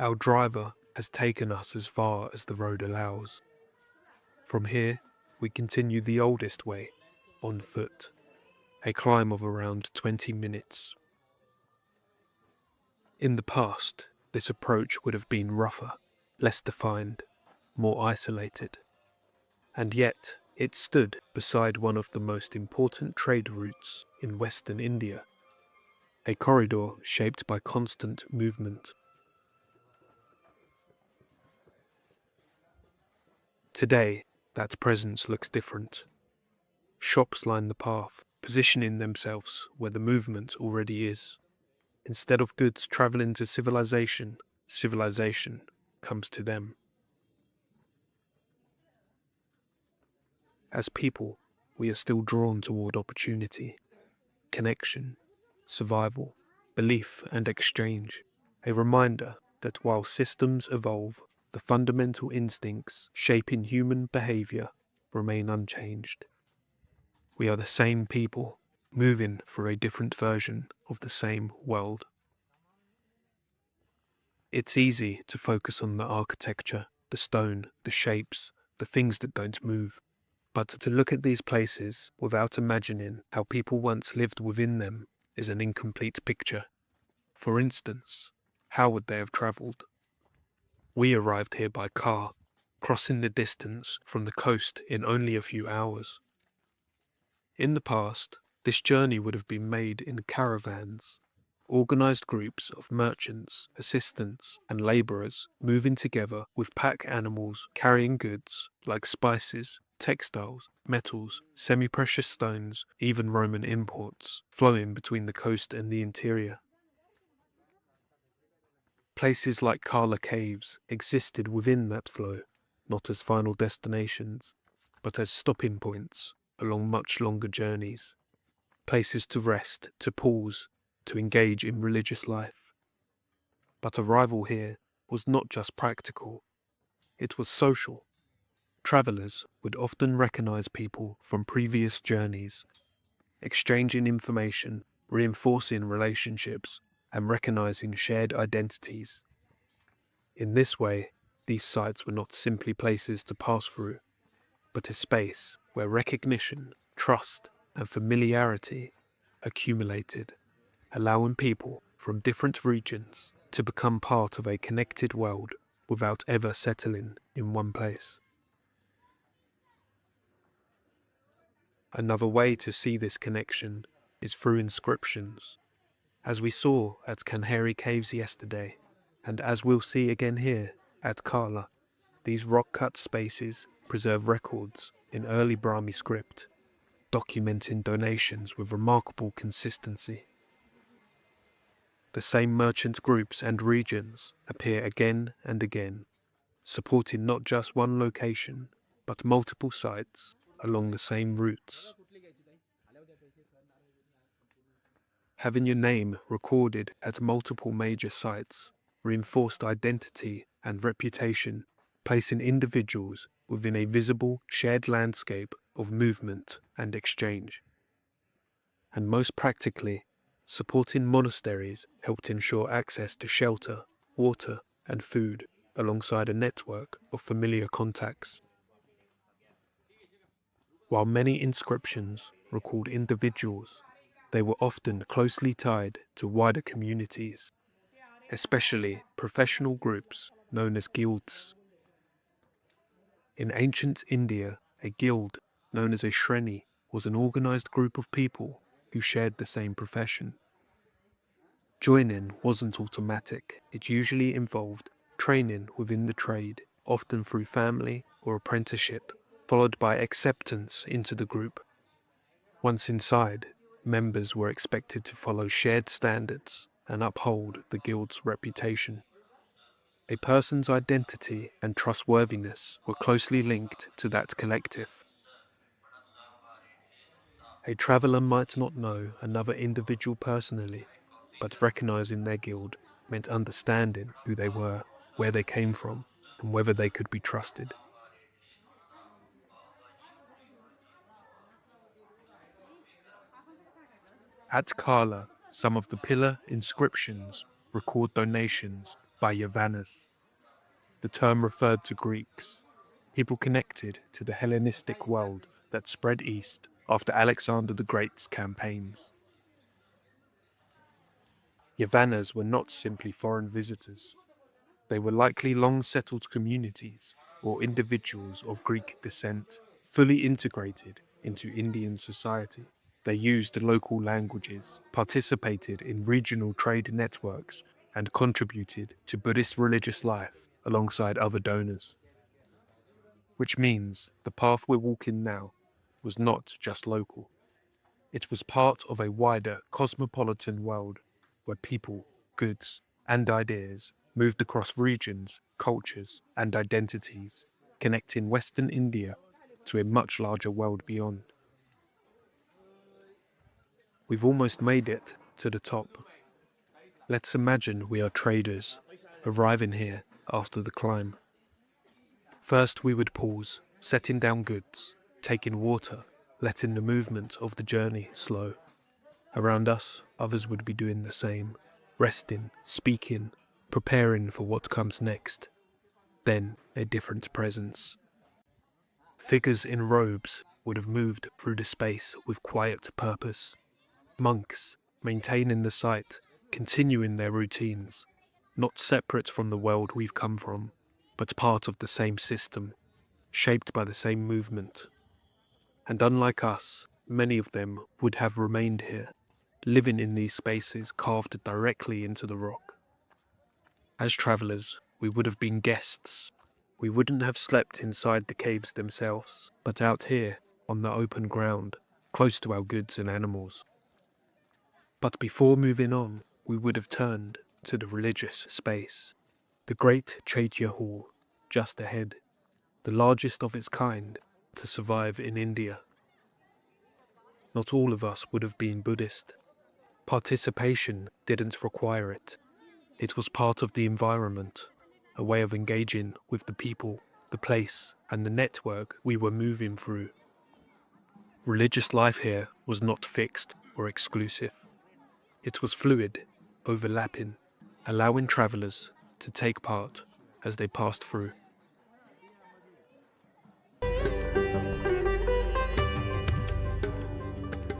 Our driver has taken us as far as the road allows. From here, we continue the oldest way, on foot, a climb of around 20 minutes. In the past, this approach would have been rougher, less defined, more isolated. And yet, it stood beside one of the most important trade routes in Western India, a corridor shaped by constant movement. Today, that presence looks different. Shops line the path, positioning themselves where the movement already is. Instead of goods traveling to civilization, civilization comes to them. As people, we are still drawn toward opportunity, connection, survival, belief and exchange, a reminder that while systems evolve, the fundamental instincts shaping human behavior remain unchanged. We are the same people, moving for a different version of the same world. It's easy to focus on the architecture, the stone, the shapes, the things that don't move. But to look at these places without imagining how people once lived within them is an incomplete picture. For instance, how would they have travelled? We arrived here by car, crossing the distance from the coast in only a few hours. In the past, this journey would have been made in caravans, organised groups of merchants, assistants and labourers moving together with pack animals carrying goods like spices, textiles, metals, semi-precious stones, even Roman imports, flowing between the coast and the interior. Places like Karla Caves existed within that flow, not as final destinations, but as stopping points along much longer journeys. Places to rest, to pause, to engage in religious life. But arrival here was not just practical, it was social. Travellers would often recognise people from previous journeys, exchanging information, reinforcing relationships, and recognising shared identities. In this way, these sites were not simply places to pass through, but a space where recognition, trust, and familiarity accumulated, allowing people from different regions to become part of a connected world without ever settling in one place. Another way to see this connection is through inscriptions. As we saw at Karla Caves yesterday, and as we'll see again here at Karla, these rock-cut spaces preserve records in early Brahmi script, documenting donations with remarkable consistency. The same merchant groups and regions appear again and again, supporting not just one location, but multiple sites along the same routes. Having your name recorded at multiple major sites reinforced identity and reputation, placing individuals within a visible, shared landscape of movement and exchange. And most practically, supporting monasteries helped ensure access to shelter, water, and food alongside a network of familiar contacts. While many inscriptions recalled individuals, they were often closely tied to wider communities, especially professional groups known as guilds. In ancient India, a guild, known as a shreni, was an organized group of people who shared the same profession. Joining wasn't automatic. It usually involved training within the trade, often through family or apprenticeship, followed by acceptance into the group. Once inside, members were expected to follow shared standards and uphold the guild's reputation. A person's identity and trustworthiness were closely linked to that collective. A traveller might not know another individual personally, but recognizing their guild meant understanding who they were, where they came from, and whether they could be trusted. At Karla, some of the pillar inscriptions record donations by Yavanas. The term referred to Greeks, people connected to the Hellenistic world that spread east after Alexander the Great's campaigns. Yavanas were not simply foreign visitors. They were likely long-settled communities or individuals of Greek descent, fully integrated into Indian society. They used local languages, participated in regional trade networks, and contributed to Buddhist religious life alongside other donors. Which means the path we're walking now was not just local. It was part of a wider cosmopolitan world where people, goods, and ideas moved across regions, cultures, and identities, connecting Western India to a much larger world beyond. We've almost made it to the top. Let's imagine we are traders, arriving here after the climb. First we would pause, setting down goods, taking water, letting the movement of the journey slow. Around us, others would be doing the same, resting, speaking, preparing for what comes next. Then a different presence. Figures in robes would have moved through the space with quiet purpose. Monks, maintaining the site, continuing their routines, not separate from the world we've come from, but part of the same system, shaped by the same movement. And unlike us, many of them would have remained here, living in these spaces carved directly into the rock. As travellers, we would have been guests. We wouldn't have slept inside the caves themselves, but out here, on the open ground, close to our goods and animals. But before moving on, we would have turned to the religious space. The great Chaitya Hall, just ahead, the largest of its kind to survive in India. Not all of us would have been Buddhist. Participation didn't require it. It was part of the environment, a way of engaging with the people, the place, and the network we were moving through. Religious life here was not fixed or exclusive. It was fluid, overlapping, allowing travellers to take part as they passed through.